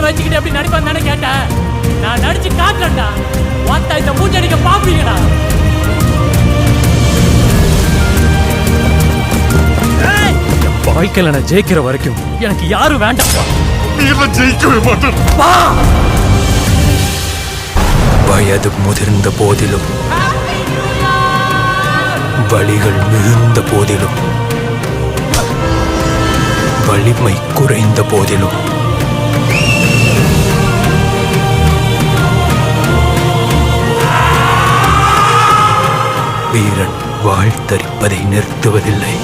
வச்சுக்கிட்டு எப்படி நடிப்பான்னு தானே கேட்டேன். நான் நடிச்சு காட்டுறேன்டா. வாத்தா இந்த மூஞ்சடிக்க பாப்பீங்கடா. வாழ்க்கையில நான் ஜெயிக்கிற வரைக்கும் எனக்கு யாரும் வேண்டாம். ஜெயிக்கவே மாட்டேன். வயது முதிர்ந்த போதிலும் வலிகள் மிகுந்த போதிலும் வலிமை குறைந்த போதிலும் வீரன் வாழ்த்தரிப்பதை நிறுத்துவதில்லை.